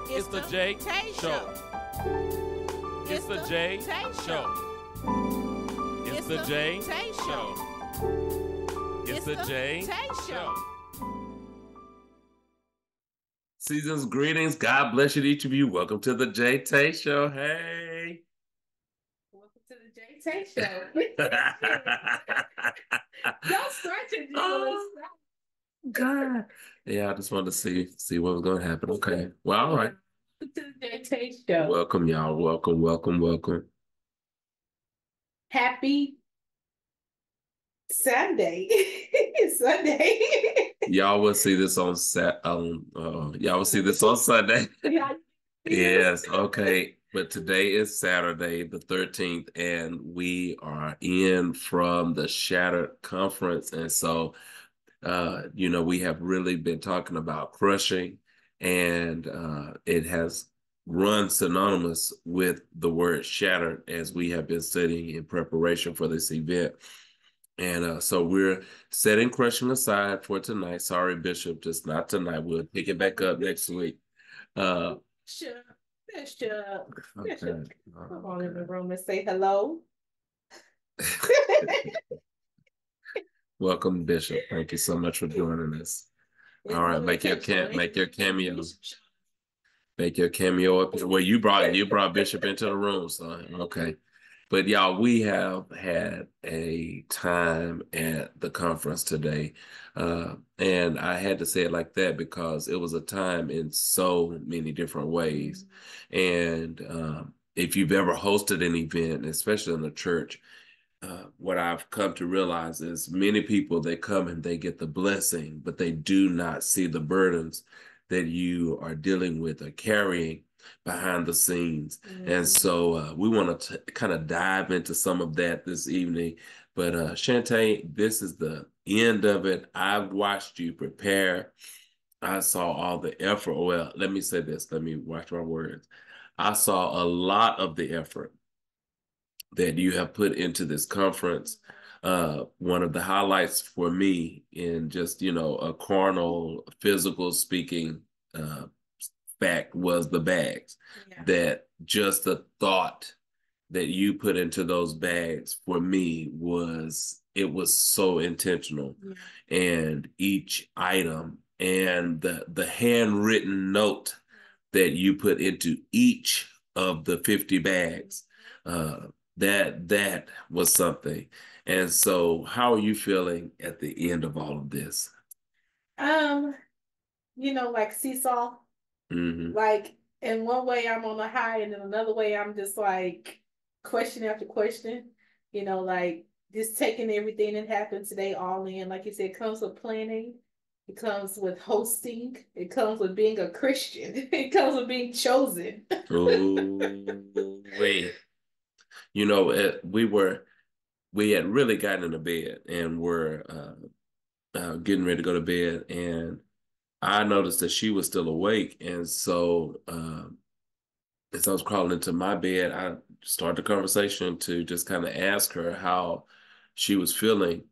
It's the JaeTae Show. It's the JaeTae Show. It's the JaeTae Show. It's the JaeTae Show. Season's greetings. God bless you to each of you. Welcome to the JaeTae Show. Hey. Welcome to the JaeTae Show. Don't stretch it, Oh, God. Yeah, I just wanted to see what was going to happen. Okay. Well, all right. Welcome to the JaeTae Show. Welcome, y'all. Welcome. Happy Sunday. Sunday. Y'all will see this on y'all will see this on Sunday. Yes, okay. But today is Saturday, the 13th, and we are in from the Shattered Conference. And so, we have really been talking about crushing, and it has run synonymous with the word shattered as we have been studying in preparation for this event. And so we're setting crushing aside for tonight. Sorry, Bishop, just not tonight. We'll pick it back up next week. Bishop. Okay. Come on in the room and say hello. Welcome, Bishop. Thank you so much for joining us. All right, make your cameo. Make your cameo up. Well, you brought Bishop into the room, so okay. But y'all, we have had a time at the conference today. And I had to say it like that because it was a time in so many different ways. And if you've ever hosted an event, especially in the church, what I've come to realize is many people, they come and they get the blessing, but they do not see the burdens that you are dealing with or carrying behind the scenes. And so we want to kind of dive into some of that this evening. But JaeTae, this is the end of it. I've watched you prepare. I saw all the effort. Well, let me say this. Let me watch my words. I saw a lot of the effort that you have put into this conference. One of the highlights for me in just, a carnal, physical speaking fact was the bags. Yeah. That just the thought that you put into those bags for me was so intentional. Yeah. And each item and the handwritten note that you put into each of the 50 bags, that was something. And so how are you feeling at the end of all of this? Like seesaw. Mm-hmm. Like in one way I'm on a high, and in another way I'm just like question after question. Like just taking everything that happened today all in. Like you said, it comes with planning. It comes with hosting. It comes with being a Christian. It comes with being chosen. Ooh, wait. We had really gotten into bed and were getting ready to go to bed, and I noticed that she was still awake. And so as I was crawling into my bed, I started the conversation to just kind of ask her how she was feeling.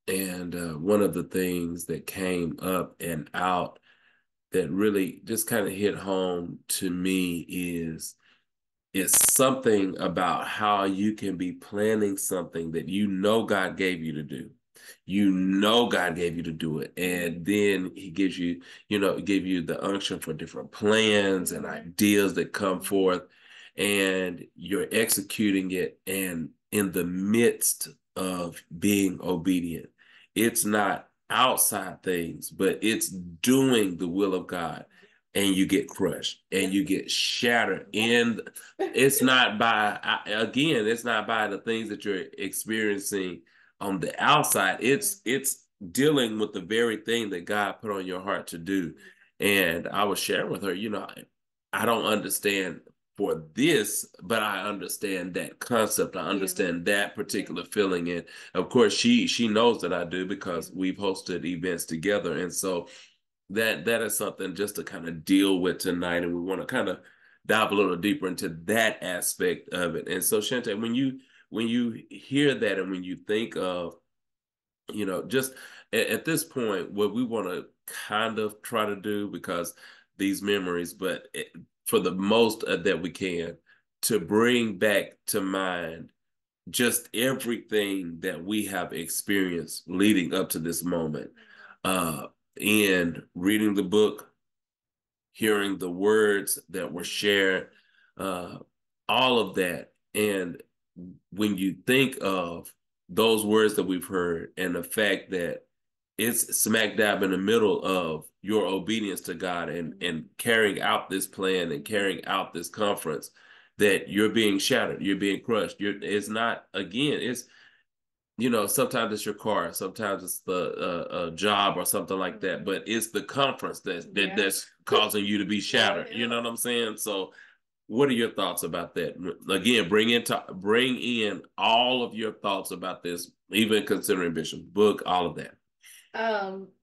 And one of the things that came up and out that really just kind of hit home to me is something about how you can be planning something that God gave you to do. God gave you to do it. And then he gives you, give you the unction for different plans and ideas that come forth, and you're executing it. And in the midst of being obedient, it's not outside things, but it's doing the will of God. And you get crushed and you get shattered. And it's not by the things that you're experiencing on the outside. It's dealing with the very thing that God put on your heart to do. And I was sharing with her, I don't understand for this, but I understand that concept. I understand that particular feeling. And of course, she knows that I do because we've hosted events together. And so that is something just to kind of deal with tonight. And we want to kind of dive a little deeper into that aspect of it. And so, JaeTae, when you hear that and when you think of, just at this point, what we want to kind of try to do, because these memories, but for the most that we can, to bring back to mind just everything that we have experienced leading up to this moment. And reading the book, hearing the words that were shared, all of that. And when you think of those words that we've heard and the fact that it's smack dab in the middle of your obedience to God and carrying out this plan and carrying out this conference, that you're being shattered, you're being crushed. It's not, again, it's, sometimes it's your car, sometimes it's the job or something like that, but it's the conference that's causing you to be shattered. You know what I'm saying? So what are your thoughts about that? Again, bring in all of your thoughts about this, even considering Bishop's book, all of that.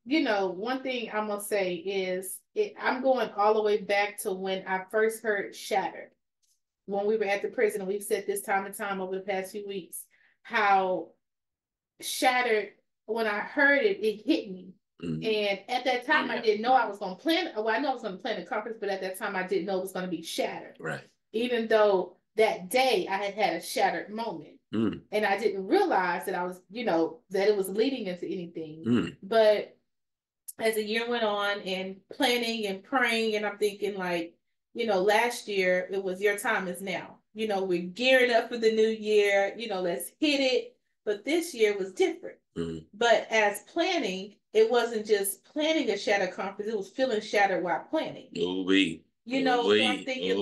One thing I'm gonna say is I'm going all the way back to when I first heard shattered. When we were at the prison, and we've said this time and time over the past few weeks, how shattered, when I heard it, it hit me. Mm-hmm. And at that time, I didn't know I was going to plan. Well, I know I was going to plan the conference, but at that time, I didn't know it was going to be shattered. Right. Even though that day I had a shattered moment. Mm. And I didn't realize that I was, that it was leading into anything. Mm. But as the year went on and planning and praying, and I'm thinking like, last year it was your time is now. We're gearing up for the new year, let's hit it. But this year was different. Mm. But as planning, it wasn't just planning a shattered conference, it was feeling shattered while planning. So I'm thinking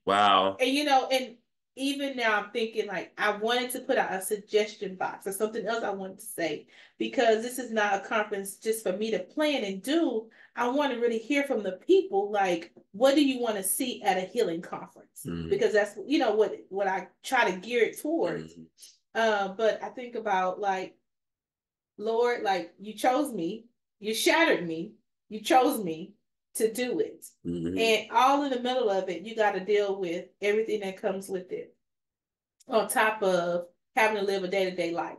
wow. And and even now I'm thinking like I wanted to put out a suggestion box or something else I wanted to say, because this is not a conference just for me to plan and do. I want to really hear from the people, like, what do you want to see at a healing conference? Mm-hmm. Because that's what I try to gear it towards. Mm-hmm. But I think about like, Lord, like you chose me, you shattered me, you chose me to do it. Mm-hmm. And all in the middle of it, you got to deal with everything that comes with it, on top of having to live a day-to-day life.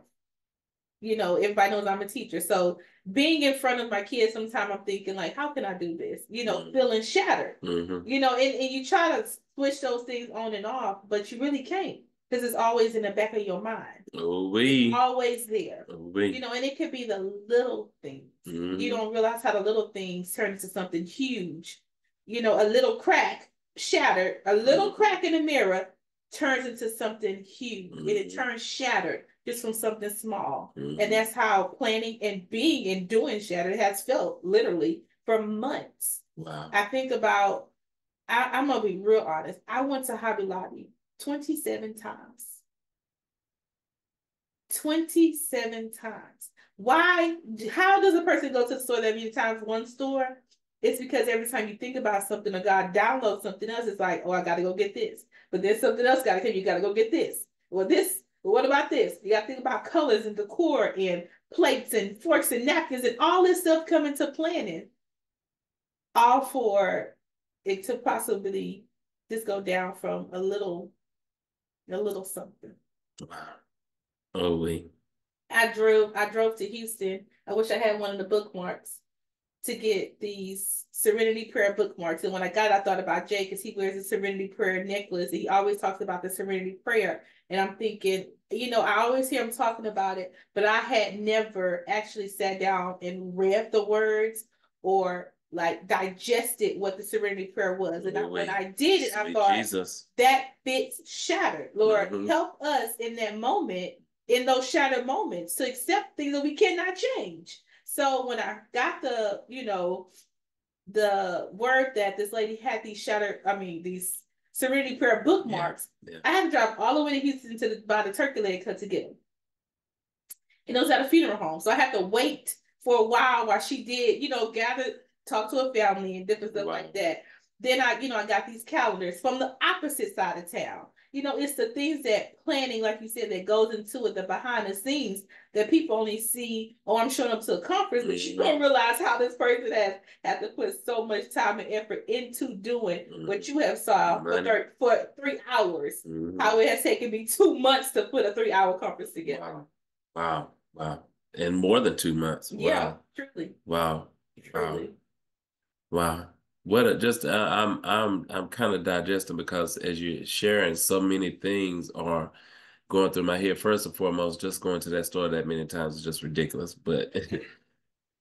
Everybody knows I'm a teacher. So being in front of my kids, sometimes I'm thinking like, how can I do this? Mm-hmm. Feeling shattered. Mm-hmm. And you try to switch those things on and off, but you really can't, because it's always in the back of your mind. It's always there. And it could be the little things. Mm-hmm. You don't realize how the little things turn into something huge. A little crack shattered, a little crack in the mirror turns into something huge. Mm-hmm. And it turns shattered just from something small. Mm-hmm. And that's how planning and being and doing shattered has felt literally for months. Wow. I think about, I'm going to be real honest. I went to Hobby Lobby 27 times. 27 times. Why? How does a person go to the store that many times? One store? It's because every time you think about something or God downloads something else, it's like, oh, I got to go get this. But there's something else got to come. You got to go get this. Well, what about this? You got to think about colors and decor and plates and forks and napkins and all this stuff coming to planning. All for it to possibly just go down from a little something. Wow. Oh, wait. I drove to Houston. I wish I had one of the bookmarks to get these Serenity Prayer bookmarks. And when I got it, I thought about Jay, because he wears a Serenity Prayer necklace. And he always talks about the Serenity Prayer. And I'm thinking, I always hear him talking about it, but I had never actually sat down and read the words or like digested what the Serenity Prayer was. And when I did it, I thought, Jesus, that fits shattered. Lord, mm-hmm. Help us in that moment, in those shattered moments, to accept things that we cannot change. So when I got the word that this lady had these Serenity Prayer bookmarks, yeah. I had to drive all the way to Houston to buy the turkey leg cut to get them. And it was at a funeral home. So I had to wait for a while she did, gather, talk to a family and different stuff like that. Then I got these calendars from the opposite side of town. It's the things that planning, like you said, that goes into it, the behind the scenes that people only see, oh, I'm showing up to a conference, but you don't realize how this person has had to put so much time and effort into doing what you have saw for 3 hours. Mm-hmm. How it has taken me 2 months to put a 3-hour conference together. Wow. And more than 2 months. Wow. Yeah, truly. Wow. Truly. Wow. I'm kind of digesting, because as you're sharing, so many things are going through my head. First and foremost, just going to that store that many times is just ridiculous. But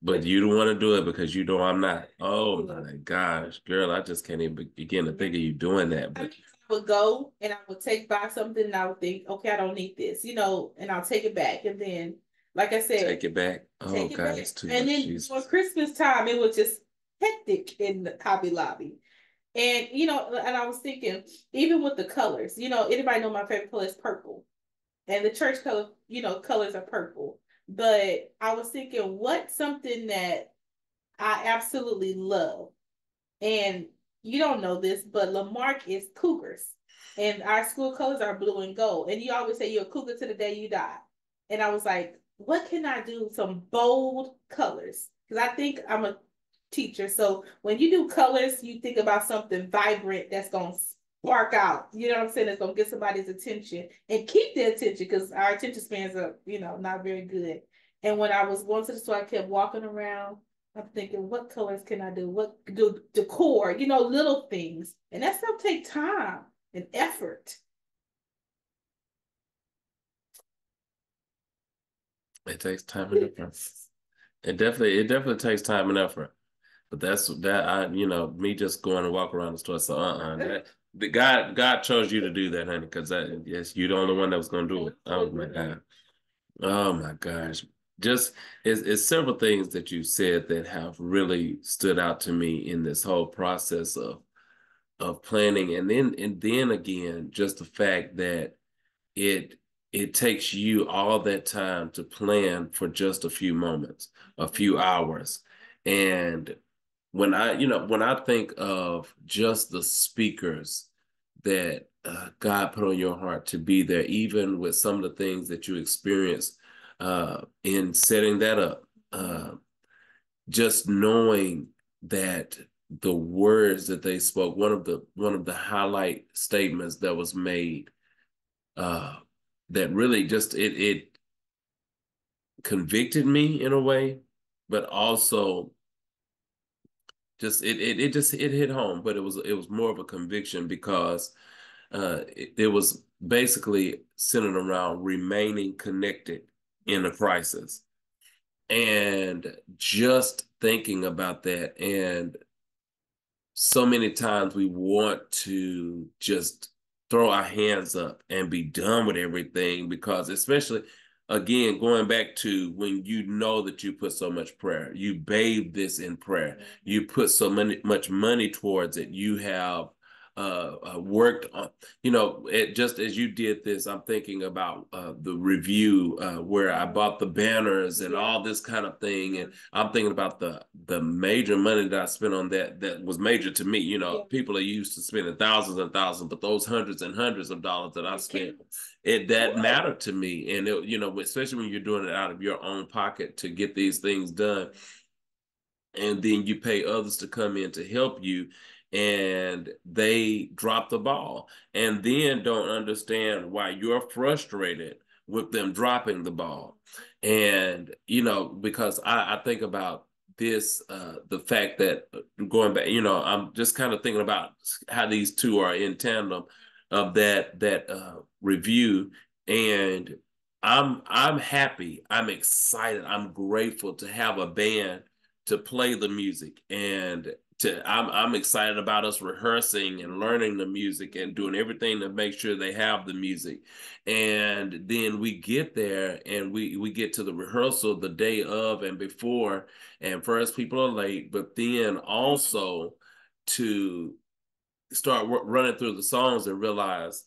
but you don't want to do it because you know I'm not. Oh my gosh, girl, I just can't even begin to think of you doing that. But I would go and I would buy something and I would think, okay, I don't need this, and I'll take it back. And then, like I said, take it back. Oh God, it's too much. And then for Christmas time, it was just hectic in the Hobby Lobby. And and I was thinking, even with the colors, anybody know my favorite color is purple. And the church color, colors are purple. But I was thinking, what's something that I absolutely love? And you don't know this, but Lamarck is Cougars. And our school colors are blue and gold. And you always say you're a Cougar to the day you die. And I was like, what can I do? Some bold colors. Because I think I'm a teacher. So when you do colors, you think about something vibrant that's going to spark out. You know what I'm saying? It's going to get somebody's attention and keep their attention, because our attention spans are, not very good. And when I was going to the store, I kept walking around. I'm thinking, what colors can I do? What do decor? Little things. And that stuff take time and effort. It takes time and effort. It definitely takes time and effort. But me just going and walk around the store. So God chose you to do that, honey, because yes, you're the only one that was gonna do it. Oh my God. Oh my gosh. Just it's several things that you said that have really stood out to me in this whole process of planning. And then again, just the fact that it takes you all that time to plan for just a few moments, a few hours. And when I think of just the speakers that God put on your heart to be there, even with some of the things that you experienced in setting that up, just knowing that the words that they spoke, one of the highlight statements that was made, that really just it convicted me in a way, but also just it hit home. But it was more of a conviction, because it was basically centered around remaining connected in a crisis. And just thinking about that, and so many times we want to just throw our hands up and be done with everything, because especially, again, going back to when you know that you put so much prayer, you bathe this in prayer, you put so much money towards it, you have worked on, just as you did this, I'm thinking about the review where I bought the banners and all this kind of thing. And I'm thinking about the major money that I spent on that was major to me. People are used to spending thousands and thousands, but those hundreds and hundreds of dollars that I spent, that mattered to me. And, especially when you're doing it out of your own pocket to get these things done. And then you pay others to come in to help you, and they drop the ball, and then don't understand why you're frustrated with them dropping the ball. And, because I think about this, the fact that going back, I'm just kind of thinking about how these two are in tandem of that review. And I'm happy, I'm excited, I'm grateful to have a band to play the music, and I'm excited about us rehearsing and learning the music and doing everything to make sure they have the music. And then we get there and we get to the rehearsal the day of and before, and first people are late, but then also to start running through the songs and realize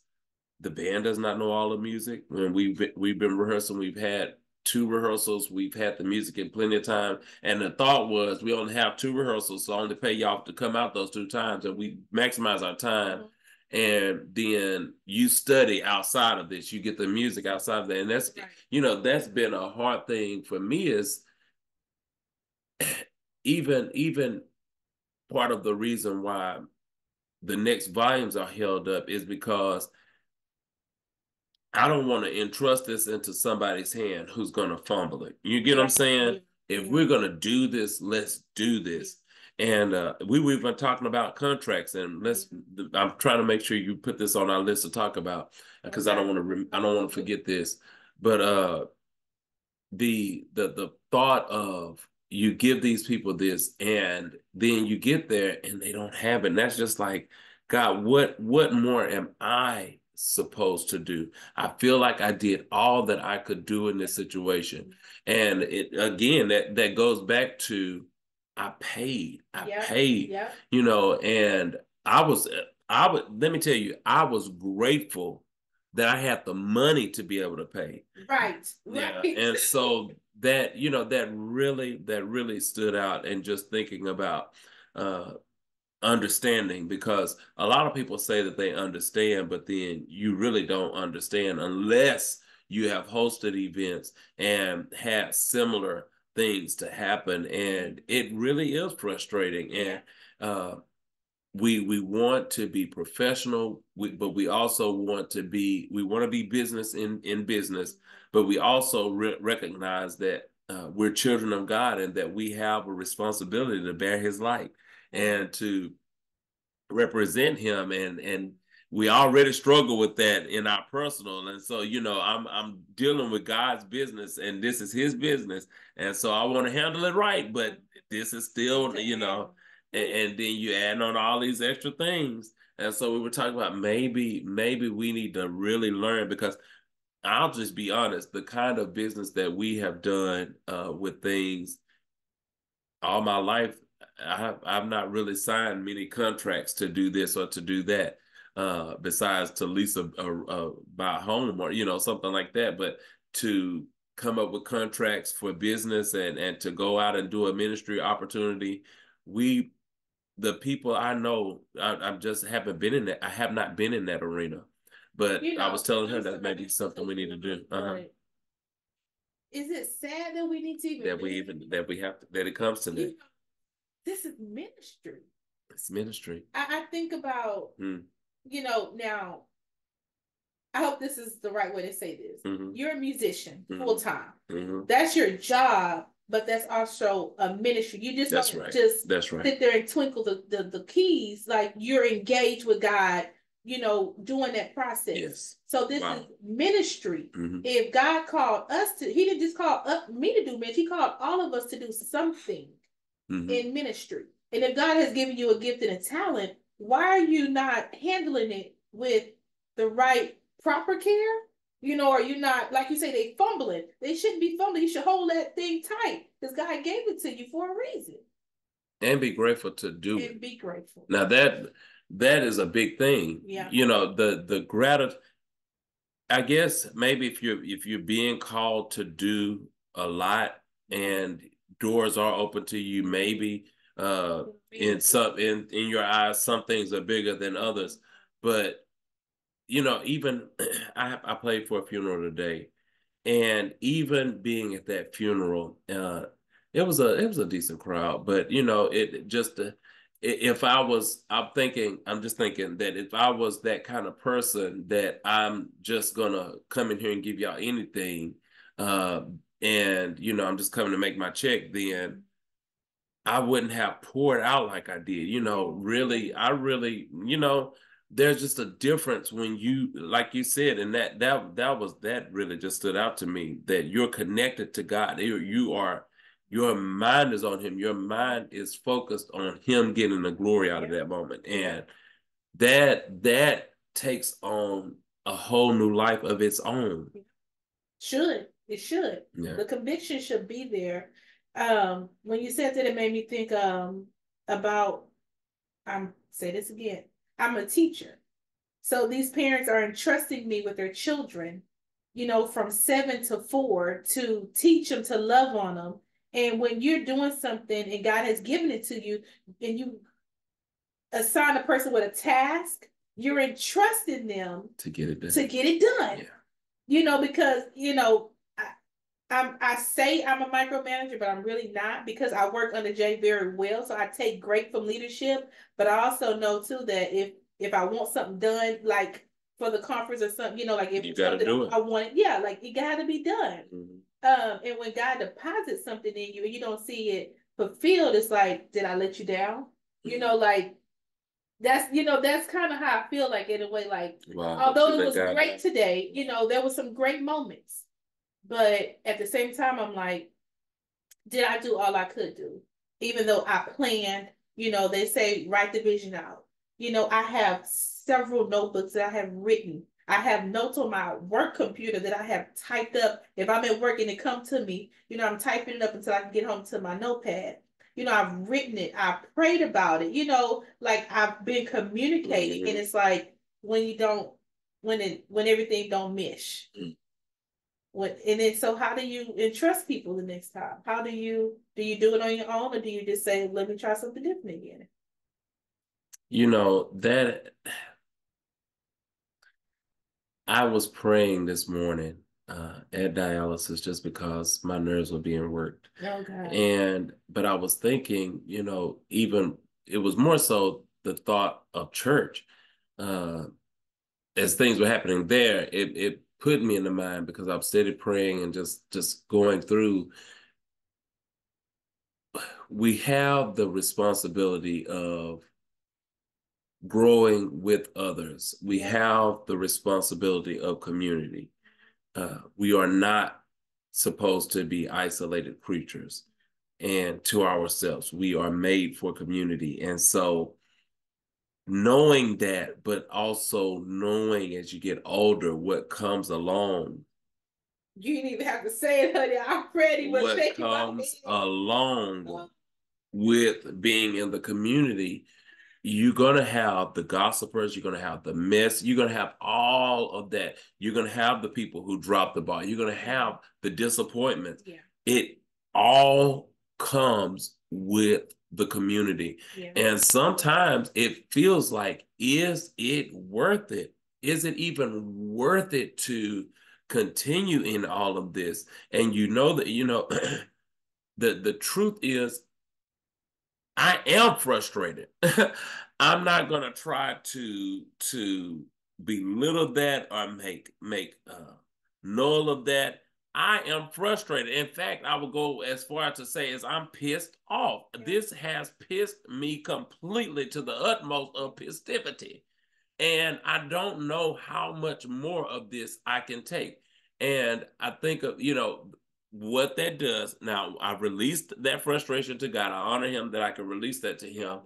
the band does not know all the music. When we've been rehearsing, we've had 2 rehearsals, we've had the music in plenty of time, and the thought was we only have 2 rehearsals, so only pay y'all to come out those 2 times, and we maximize our time. And then you study outside of this, you get the music outside of that. And that's that's been a hard thing for me, is even part of the reason why the next volumes are held up is because I don't want to entrust this into somebody's hand who's going to fumble it. You get what I'm saying? If we're going to do this, let's do this. And we've been talking about contracts, and I'm trying to make sure you put this on our list to talk about, because I don't want to forget this. But the thought of, you give these people this, and then you get there and they don't have it. And that's just like, God, what more am I supposed to do? I feel like I did all that I could do in this situation. And it, again, that goes back to, I paid, you know, and I would, let me tell you, I was grateful that I had the money to be able to pay. Right. Yeah. And so that, you know, that really stood out. And just thinking about understanding, because a lot of people say that they understand, but then you really don't understand unless you have hosted events and had similar things to happen. And it really is frustrating. And we want to be professional, but we also want to be business in business, but we also recognize that we're children of God, and that we have a responsibility to bear his light and to represent him. And we already struggle with that in our personal. And so, you know, I'm dealing with God's business, and this is his business. And so I want to handle it right, but this is still, you know, and then you add on all these extra things. And so we were talking about, maybe we need to really learn, because I'll just be honest, the kind of business that we have done with things all my life, I've not really signed many contracts to do this or to do that, besides to lease buy a home, or, you know, something like that. But to come up with contracts for business and to go out and do a ministry opportunity, the people I know, I just haven't been in that. I have not been in that arena. But you know, I was telling her that maybe something we need to do. Is it sad that we need to that it comes to that? This is ministry. It's ministry. I think about, you know, now, I hope this is the right way to say this. You're a musician full time. That's your job, but that's also a ministry. You just don't just sit there and twinkle the keys. Like, you're engaged with God, you know, doing that process. Yes. So this is ministry. If God called us to, he didn't just call me to do ministry, he called all of us to do something in ministry. And if God has given you a gift and a talent, why are you not handling it with the right proper care? You know, or you're not, like you say, they fumbling. They shouldn't be fumbling. You should hold that thing tight, because God gave it to you for a reason. And be grateful to do it. And be grateful. Now that is a big thing. Yeah. You know, the gratitude. I guess maybe if you're being called to do a lot and doors are open to you, maybe in your eyes some things are bigger than others. But you know, even I played for a funeral today, and even being at that funeral, it was a decent crowd. But you know, it just if I'm just thinking that if I was that kind of person, that I'm just gonna come in here and give y'all anything, and you know, I'm just coming to make my check, then I wouldn't have poured out like I did. You know, really, you know, there's just a difference when you, like you said, and that really just stood out to me, that you're connected to God. Your mind is on him. Your mind is focused on him getting the glory out of that moment. And that takes on a whole new life of its own. It should. Yeah. The conviction should be there. When you said that, it made me think about, say this again, I'm a teacher. So these parents are entrusting me with their children, you know, from 7 to 4, to teach them, to love on them. And when you're doing something and God has given it to you, and you assign a person with a task, you're entrusting them to get it done. Yeah. You know, because, you know, I say I'm a micromanager, but I'm really not, because I work under Jae very well. So I take great from leadership, but I also know too that if I want something done, like for the conference or something, you know, like if you gotta do it. I want it, like it gotta be done. And when God deposits something in you and you don't see it fulfilled, it's like, did I let you down? You know, like that's kind of how I feel like in a way, like, although it was great today, there were some great moments. But at the same time, I'm like, did I do all I could do? Even though I planned, they say write the vision out. I have several notebooks that I have written. I have notes on my work computer that I have typed up. If I'm at work and it comes to me, I'm typing it up until I can get home to my notepad. I've written it. I prayed about it. Like I've been communicating, and it's like when you don't, when everything don't mesh. And then so how do you entrust people the next time? How do you do it on your own, or do you just say, let me try something different again? That I was praying this morning at dialysis just because my nerves were being worked. Okay. But I was thinking, even it was more so the thought of church. As things were happening there, it put me in the mind, because I've steady praying and just going through. We have the responsibility of growing with others. We have the responsibility of community. We are not supposed to be isolated creatures and to ourselves. We are made for community. And so knowing that, but also knowing as you get older what comes along. You didn't even have to say it, honey. I'm ready. What comes along with being in the community. You're going to have the gossipers, you're going to have the mess, you're going to have all of that. You're going to have the people who drop the ball, you're going to have the disappointments. Yeah. It all comes with the community. Yeah. And sometimes it feels like, is it worth it? Is it even worth it to continue in all of this? And that, the truth is, I am frustrated. I'm not going to try to belittle that or make null of that. I am frustrated. In fact, I will go as far as to say is I'm pissed off. This has pissed me completely to the utmost of pistivity. And I don't know how much more of this I can take. And I think of, what that does. Now, I've released that frustration to God. I honor him that I can release that to him.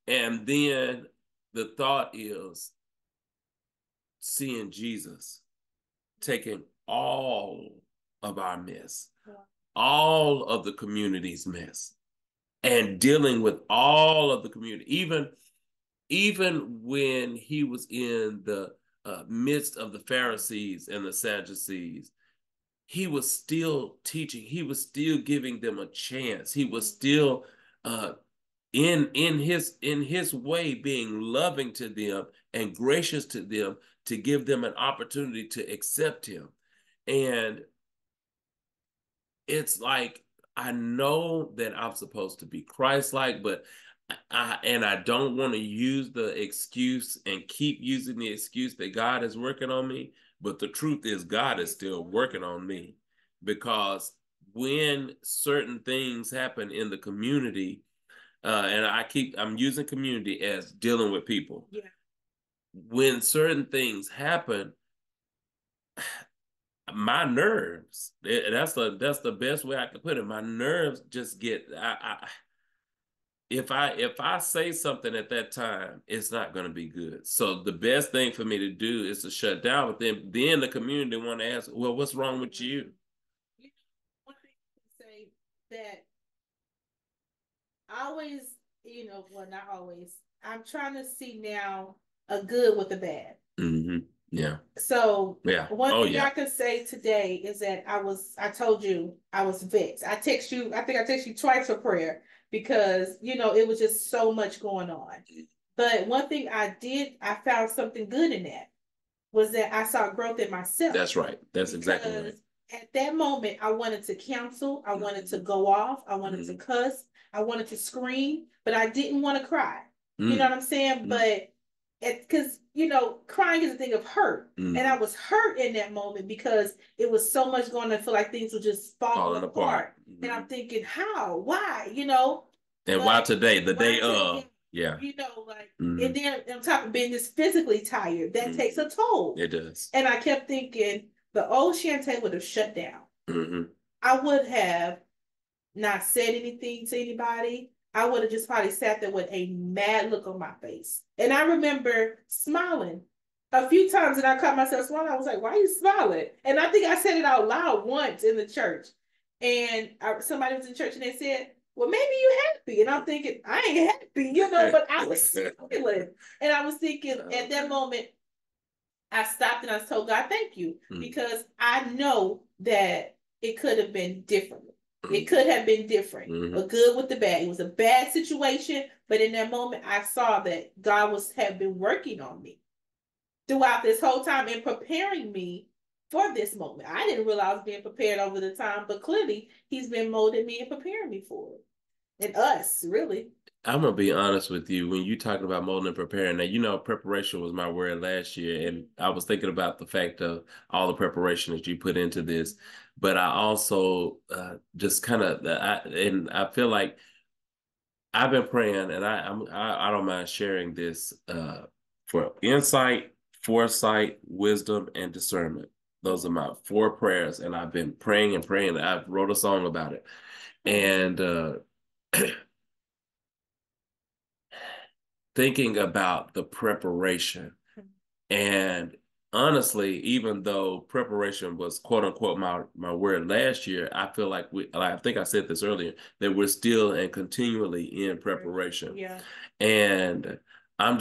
And then the thought is seeing Jesus taking all of our mess, all of the community's mess, and dealing with all of the community. Even when he was in the midst of the Pharisees and the Sadducees, he was still teaching. He was still giving them a chance. He was still in his way being loving to them and gracious to them, to give them an opportunity to accept him. And it's like, I know that I'm supposed to be Christ-like, but I don't want to use the excuse and keep using the excuse that God is working on me. But the truth is, God is still working on me, because when certain things happen in the community, and I'm using community as dealing with people. Yeah. When certain things happen, my nerves, that's the best way I can put it. My nerves just get, if I say something at that time, it's not going to be good. So the best thing for me to do is to shut down. But then the community want to ask, well, what's wrong with you? One thing to say that I always, well, not always. I'm trying to see now a good with a bad. Mm-hmm. Yeah. So one thing I could say today is that I told you I was vexed. I think I texted you twice for prayer, because it was just so much going on. But one thing I found something good in that, was that I saw growth in myself. That's right. That's exactly right. At that moment, I wanted to cancel. I wanted to go off. I wanted to cuss. I wanted to scream, but I didn't want to cry. You know what I'm saying? But because crying is a thing of hurt, and I was hurt in that moment because it was so much going on. I feel like things were just falling apart. And I'm thinking, how, why, and why today, the day of, yeah, like, and then on top of being just physically tired, that takes a toll. It does. And I kept thinking the old JaeTae would have shut down. I would have not said anything to anybody. I would have just probably sat there with a mad look on my face. And I remember smiling a few times, and I caught myself smiling. I was like, why are you smiling? And I think I said it out loud once in the church. And somebody was in church and they said, well, maybe you're happy. And I'm thinking, I ain't happy, but I was smiling. And I was thinking at that moment, I stopped and I told God, thank you, because I know that it could have been different. It could have been different, but good with the bad. It was a bad situation, but in that moment, I saw that God had been working on me throughout this whole time and preparing me for this moment. I didn't realize I was being prepared over the time, but clearly He's been molding me and preparing me for it. And us, really. I'm gonna be honest with you. When you talking about molding and preparing, now preparation was my word last year, and I was thinking about the fact of all the preparation that you put into this. But I also just kind of, and I feel like I've been praying, and I don't mind sharing this for insight, foresight, wisdom, and discernment. Those are my 4 prayers, and I've been praying and praying. I wrote a song about it, and thinking about the preparation. And honestly, even though preparation was quote unquote my word last year, I feel like I think I said this earlier, that we're still and continually in preparation. Yeah. And I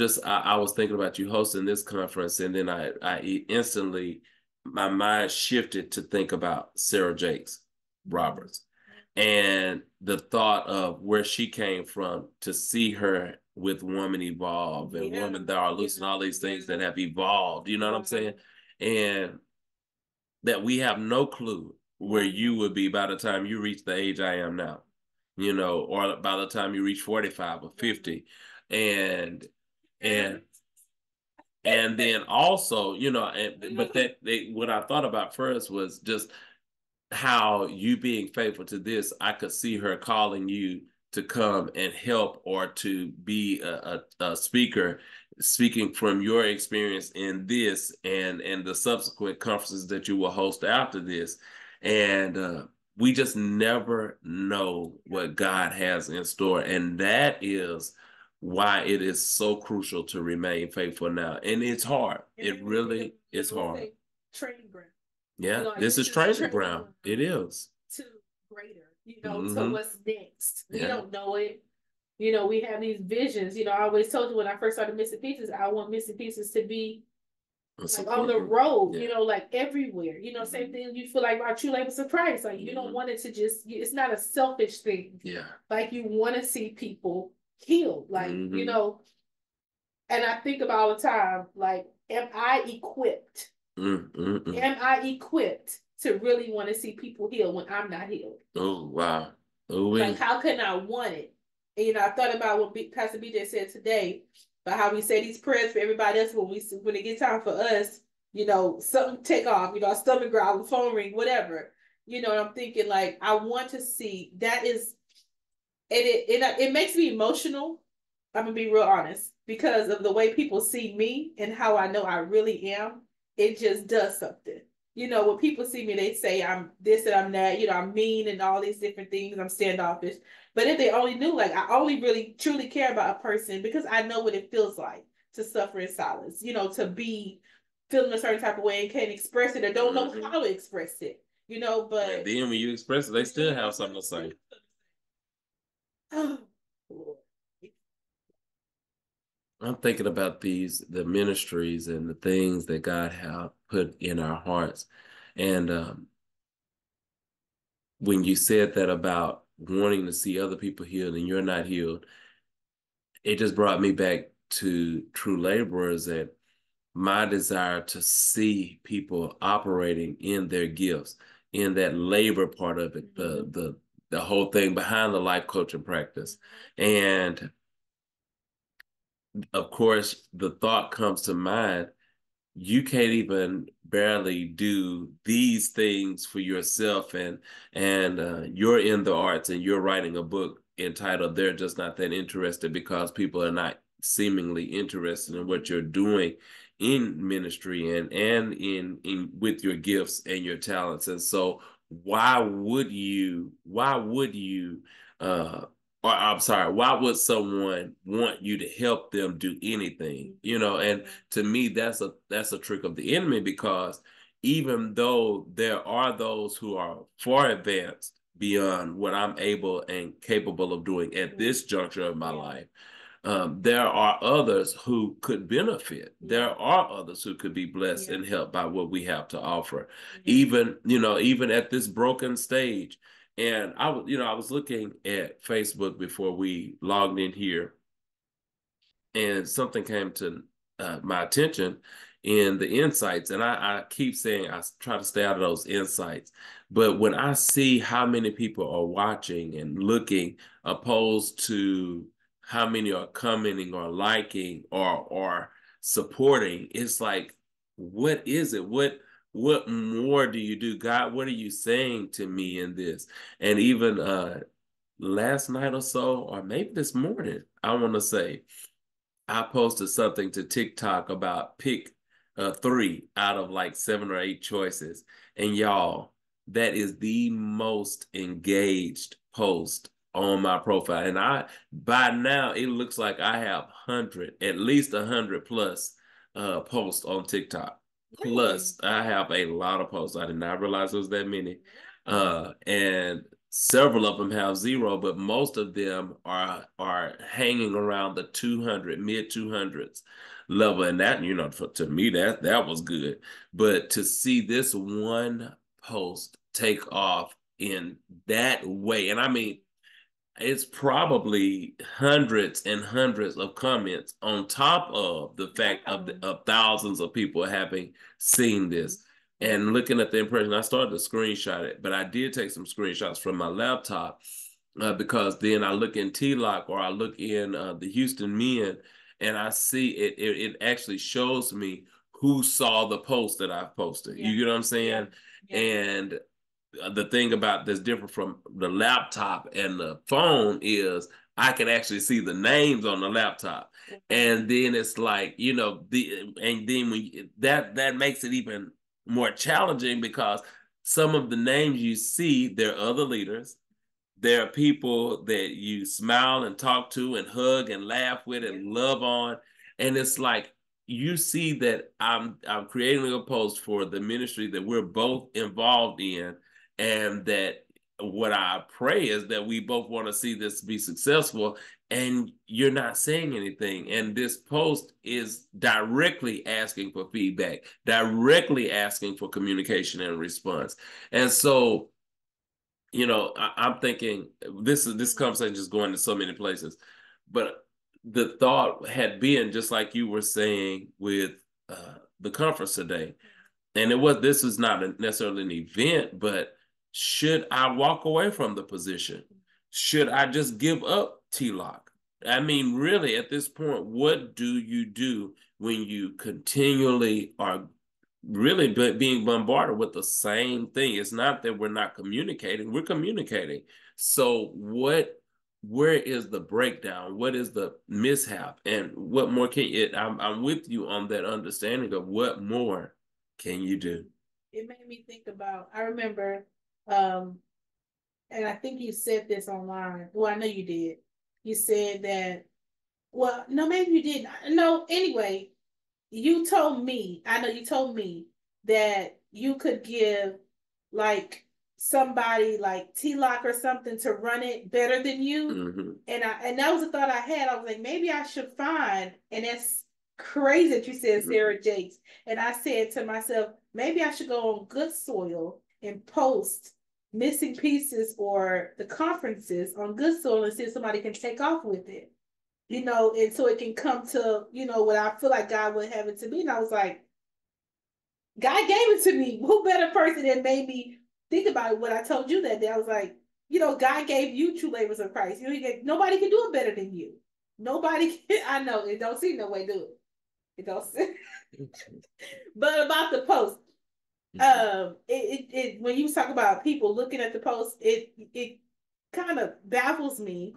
was thinking about you hosting this conference, and then I instantly, my mind shifted to think about Sarah Jakes Roberts and the thought of where she came from, to see her with Woman Evolve and Women That Are Loose and all these things that have evolved, you know what I'm saying? And that we have no clue where you would be by the time you reach the age I am now, or by the time you reach 45 or 50. And then also, what I thought about first was just how you being faithful to this. I could see her calling you to come and help, or to be a speaker, speaking from your experience in this and the subsequent conferences that you will host after this. And we just never know what God has in store. And that is why it is so crucial to remain faithful now. And it's hard. It really is hard. Training ground. Yeah, this is training ground. It is. To greater, to what's next. We don't know it. We have these visions. I always told you when I first started Missing Pieces, I want Missing Pieces to be like on the road, like everywhere. Same thing you feel like our True Labels of Christ. Like you don't want it to just, it's not a selfish thing. Yeah. Like you want to see people healed. Like, and I think about all the time, like, am I equipped? Am I equipped to really want to see people healed when I'm not healed? Oh, wow. Oh, like, how can I want it? And I thought about what Pastor BJ said today, about how we say these prayers for everybody else when it gets time for us, something take off, our stomach growl, the phone ring, whatever. And I'm thinking, like, I want to see that is, it makes me emotional. I'm gonna be real honest, because of the way people see me and how I know I really am. It just does something. When people see me, they say I'm this and I'm that, I'm mean and all these different things. I'm standoffish. But if they only knew, like, I only really truly care about a person because I know what it feels like to suffer in silence, to be feeling a certain type of way and can't express it or don't know how to express it, but. And then when you express it, they still have something to say. Oh, I'm thinking about the ministries and the things that God has put in our hearts. And when you said that about wanting to see other people healed and you're not healed, it just brought me back to True Laborers and my desire to see people operating in their gifts, in that labor part of it, the whole thing behind the life coaching practice. And of course, the thought comes to mind, you can't even barely do these things for yourself, and you're in the arts and you're writing a book entitled "They're Just Not That Interested," because people are not seemingly interested in what you're doing in ministry and in with your gifts and your talents. And so or I'm sorry, why would someone want you to help them do anything? And to me, that's a trick of the enemy, because even though there are those who are far advanced beyond what I'm able and capable of doing at this juncture of my life, there are others who could benefit. There are others who could be blessed and helped by what we have to offer. Even at this broken stage. And I was looking at Facebook before we logged in here, and something came to my attention in the insights. And I keep saying I try to stay out of those insights. But when I see how many people are watching and looking, opposed to how many are commenting or liking or supporting, it's like, what is it? What more do you do? God, what are you saying to me in this? And even last night or so, or maybe this morning, I want to say, I posted something to TikTok about pick 3 out of like 7 or 8 choices. And y'all, that is the most engaged post on my profile. And by now, it looks like I have at least 100 plus posts on TikTok. Plus, I have a lot of posts. I did not realize it was that many. And several of them have 0, but most of them are hanging around the 200, mid 200s level. And that, to me, that was good. But to see this one post take off in that way, and I mean, it's probably hundreds and hundreds of comments on top of the fact of thousands of people having seen this. And looking at the impression, I started to screenshot it, but I did take some screenshots from my laptop because then I look in T-Lock or I look in the Houston Men, and I see it actually shows me who saw the post that I've posted. You get what I'm saying? And the thing about that's different from the laptop and the phone is I can actually see the names on the laptop. And then it's like, and then that makes it even more challenging, because some of the names you see, they're other leaders. There are people that you smile and talk to and hug and laugh with and love on. And it's like, you see that I'm creating a post for the ministry that we're both involved in, and that what I pray is that we both want to see this be successful, and you're not saying anything. And this post is directly asking for feedback, directly asking for communication and response. And so, I'm thinking this conversation is going to so many places, but the thought had been, just like you were saying with the conference today, and this is not necessarily an event, but should I walk away from the position? Should I just give up T-Lock? I mean, really, at this point, what do you do when you continually are really being bombarded with the same thing? It's not that we're not communicating, we're communicating. So where is the breakdown? What is the mishap? And what more I'm with you on that understanding of what more can you do? It made me think about, I remember, and I think you said this online. Well, I know you did. You said that, well, no, maybe you didn't. No, anyway, you told me that you could give like somebody like T-Lock or something to run it better than you. Mm-hmm. And that was a thought I had. I was like, maybe I should find, and that's crazy that you said Sarah Jakes. And I said to myself, maybe I should go on Good Soil and post missing pieces or the conferences on Good Soil and see if somebody can take off with it. And so it can come to, what I feel like God would have it to be. And I was like, God gave it to me. Who better person that made me think about what I told you that day? I was like, God gave you true labors of Christ. Nobody can do it better than you. Nobody can, I know it don't see no way do it. It don't see. But about the post, when you talk about people looking at the post, it kind of baffles me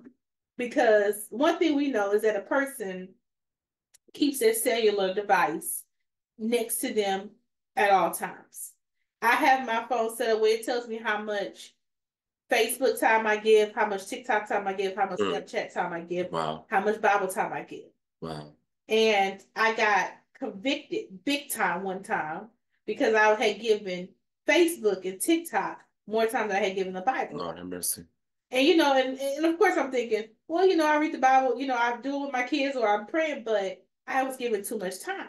because one thing we know is that a person keeps their cellular device next to them at all times. I have my phone set up where it tells me how much Facebook time I give, how much TikTok time I give, how much Snapchat time I give, wow, how much Bible time I give. Wow. And I got convicted big time one time because I had given Facebook and TikTok more time than I had given the Bible. Lord have mercy. And and of course I'm thinking, well, I read the Bible, I do it with my kids or I'm praying, but I was giving too much time.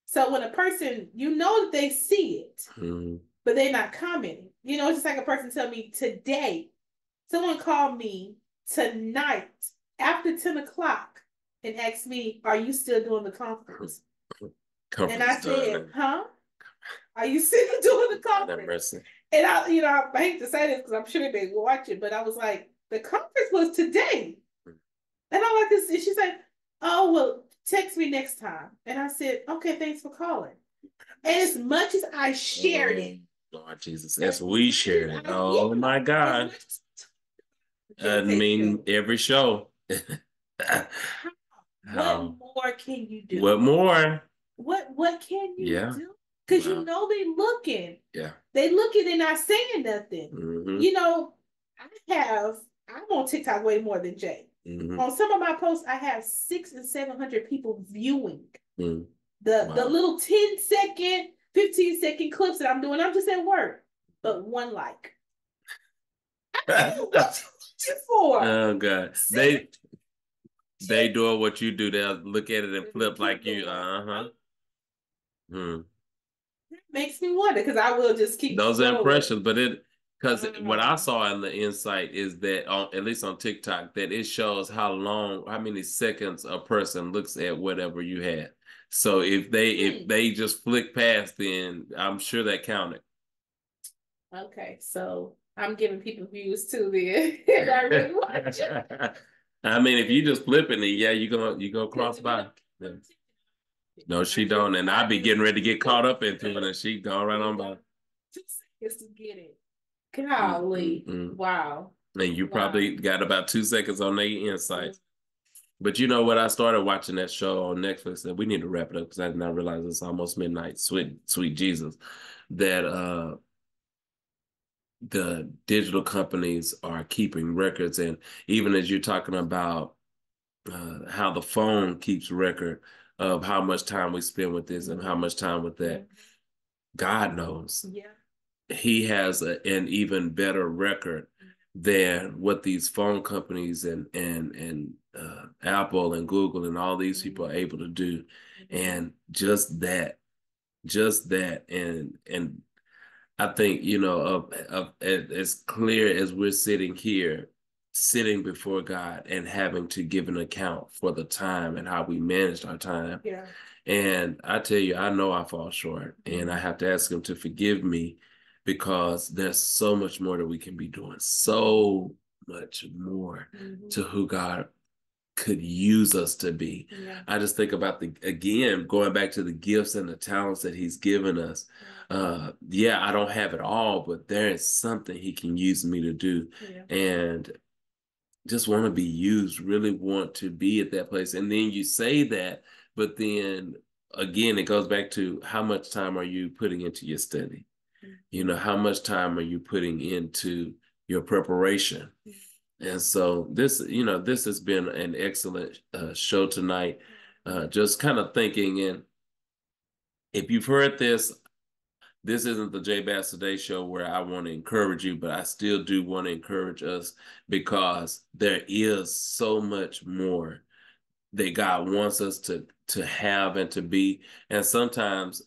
So when a person, that they see it, but they're not commenting. It's just like a person tell me today, someone called me tonight after 10 o'clock and asked me, are you still doing the conference? And I said, huh? Are you still doing the conference? And I hate to say this because I'm sure they watch it, but I was like, the conference was today. And I'm like this, and she said, oh, well, text me next time. And I said, okay, thanks for calling. And as much as I shared it, Lord Jesus, as we shared it. Oh my God. I mean, every show. What more can you do? What more? What can you do? Because they looking. Yeah. They looking and not saying nothing. I'm on TikTok way more than Jay. On some of my posts, I have 600 and 700 people viewing the little 10-second, 15-second clips that I'm doing. I'm just at work, but one like. I don't know what you for. Oh God, they doing what you do. They'll look at it and flip like you. Makes me wonder because I will just keep those impressions, but because what I saw in the insight is that at least on TikTok, that it shows how many seconds a person looks at whatever you had. So if they just flick past, then I'm sure that counted. Okay, so I'm giving people views too then. I really watch it. I mean, if you just flipping it, yeah, you gonna cross by. Yeah. No, she don't, and I be getting ready to get caught up into it, and she gone right on by. 2 seconds to get it. Golly, wow. And you probably got about 2 seconds on their insights. But you know what? I started watching that show on Netflix, and we need to wrap it up because I did not realize it's almost midnight. Sweet Jesus, that the digital companies are keeping records, and even as you're talking about how the phone keeps record of how much time we spend with this and how much time with that, God knows. Yeah. He has an even better record than what these phone companies and Apple and Google and all these people are able to do. And just that, and I think, as clear as we're sitting here, sitting before God and having to give an account for the time and how we managed our time. Yeah. And I tell you, I know I fall short, and I have to ask him to forgive me because there's so much more that we can be doing, so much more to who God could use us to be. Yeah. I just think about going back to the gifts and the talents that he's given us. I don't have it all, but there is something he can use me to do. Yeah. And just want to be used, really want to be at that place. And then you say that, but then again, it goes back to how much time are you putting into your study? How much time are you putting into your preparation? And so this has been an excellent show tonight. Just kind of thinking, and if you've heard this isn't the Jay Bass Today show where I want to encourage you, but I still do want to encourage us because there is so much more that God wants us to have and to be. And sometimes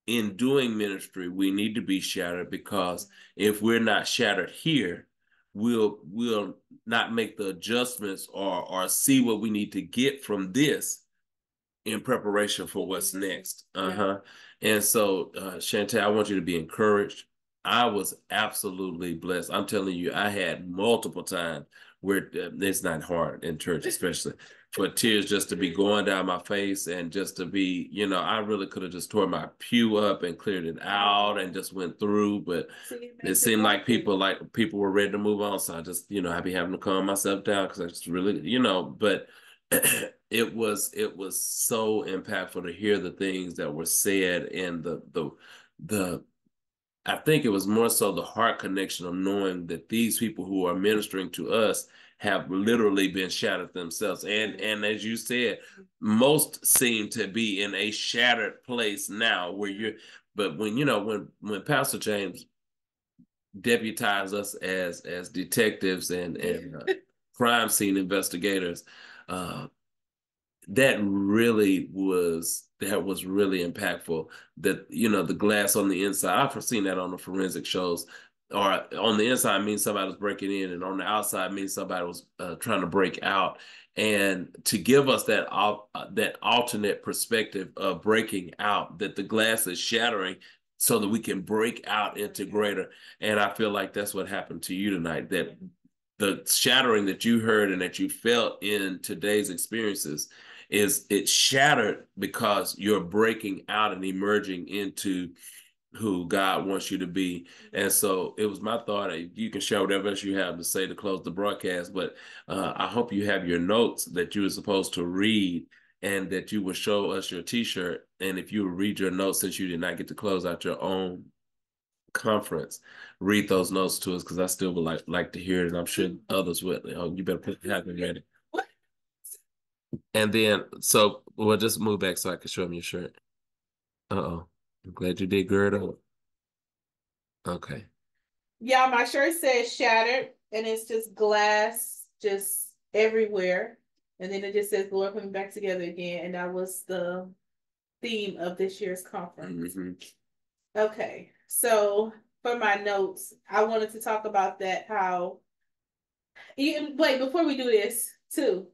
in doing ministry, we need to be shattered, because if we're not shattered here, we'll not make the adjustments or see what we need to get from this in preparation for what's next. And so, JaeTae, I want you to be encouraged. I was absolutely blessed. I'm telling you, I had multiple times where it's not hard in church, especially for tears just to be going down my face and just to be, you know, I really could have just tore my pew up and cleared it out and just went through, but it seemed like people were ready to move on. So I just, you know, I'd be having to calm myself down because I just really, you know, but it was so impactful to hear the things that were said and the I think it was more so the heart connection of knowing that these people who are ministering to us have literally been shattered themselves. And as you said, most seem to be in a shattered place now where but when, you know, when Pastor James deputized us as detectives and crime scene investigators, that was really impactful. That, you know, the glass on the inside, I've seen that on the forensic shows, or on the inside means somebody was breaking in, and on the outside means somebody was trying to break out. And to give us that alternate perspective of breaking out, that the glass is shattering so that we can break out into greater. And I feel like that's what happened to you tonight, that the shattering that you heard and that you felt in today's experiences it shattered because you're breaking out and emerging into who God wants you to be. And so it was my thought, you can share whatever else you have to say to close the broadcast, but I hope you have your notes that you were supposed to read and that you will show us your t-shirt. And if you will read your notes, since you did not get to close out your own conference, read those notes to us, because I still would like to hear it, and I'm sure others would. Oh, you better have it ready. And then, so we'll just move back so I can show them your shirt. Uh-oh. I'm glad you did gird up. Okay. Yeah, my shirt says shattered, and it's just glass just everywhere. And then it just says, Lord, put me back together again. And that was the theme of this year's conference. Mm-hmm. Okay. So for my notes, I wanted to talk about that, how, wait, before we do this, too,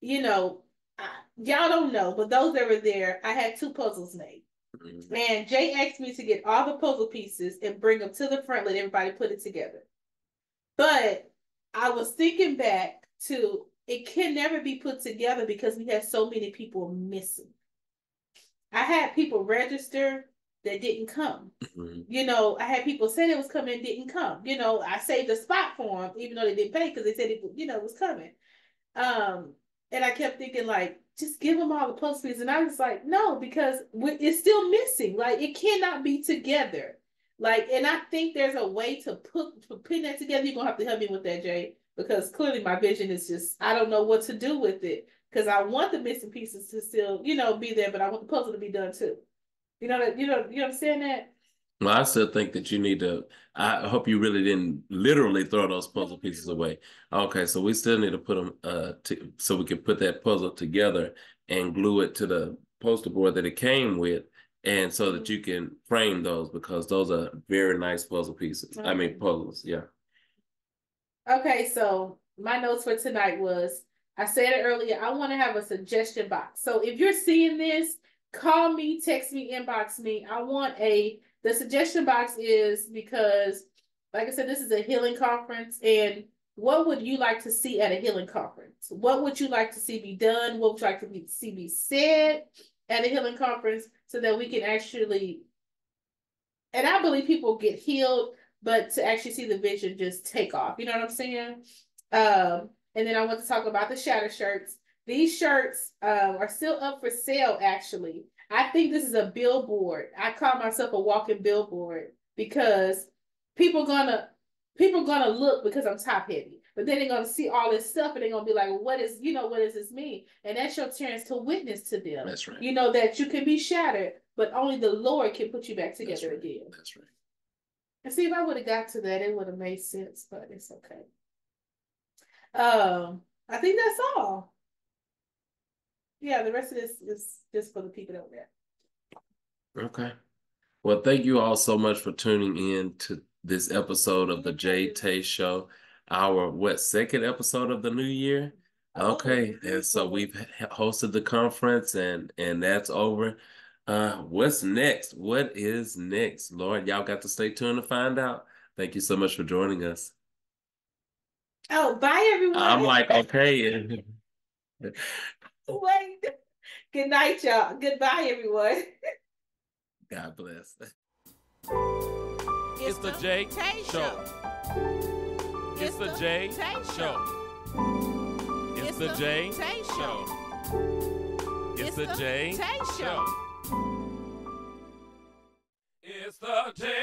you know, y'all don't know, but those that were there, I had 2 puzzles made. Mm-hmm. And Jay asked me to get all the puzzle pieces and bring them to the front, let everybody put it together. But I was thinking back to, it can never be put together because we had so many people missing. I had people register that didn't come. Mm-hmm. You know, I had people say they was coming and didn't come. You know, I saved a spot for them, even though they didn't pay, because they said it, you know, was coming. And I kept thinking, like, just give them all the puzzle pieces. And I was like, no, because it's still missing. Like, it cannot be together. Like, and I think there's a way to putting that together. You're going to have to help me with that, Jay, because clearly my vision is just, I don't know what to do with it. Because I want the missing pieces to still, you know, be there, but I want the puzzle to be done too. You understand that? Well, I still think that you need to, I hope you really didn't literally throw those puzzle pieces away. Okay, so we still need to put them, so we can put that puzzle together and glue it to the poster board that it came with, and so that you can frame those, because those are very nice puzzle pieces. Okay. I mean, puzzles, yeah. Okay, so my notes for tonight was, I said it earlier, I want to have a suggestion box. So if you're seeing this, call me, text me, inbox me. I want the suggestion box is because, like I said, this is a healing conference. And what would you like to see at a healing conference? What would you like to see be done? What would you like to see be said at a healing conference, so that we can actually, and I believe people get healed, but to actually see the vision just take off. You know what I'm saying? And then I want to talk about the shatter shirts. These shirts are still up for sale, actually. I think this is a billboard. I call myself a walking billboard, because people gonna look, because I'm top heavy, but then they're gonna see all this stuff and they're gonna be like, what does this mean? And that's your chance to witness to them. That's right. You know, that you can be shattered, but only the Lord can put you back together again. That's right. And see, if I would have got to that, it would have made sense, but it's okay. I think that's all. Yeah, the rest of this is just for the people over there. Okay. Well, thank you all so much for tuning in to this episode of the JaeTae Show. Our, second episode of the new year? Okay. And so we've hosted the conference, and that's over. What's next? What is next? Lord, y'all got to stay tuned to find out. Thank you so much for joining us. Oh, bye, everyone. I'm like, okay. Wait. Good night, y'all. Goodbye, everyone. God bless. It's the JaeTae Show. It's the JaeTae Show. It's the JaeTae Show. It's the JaeTae Show. It's the JaeTae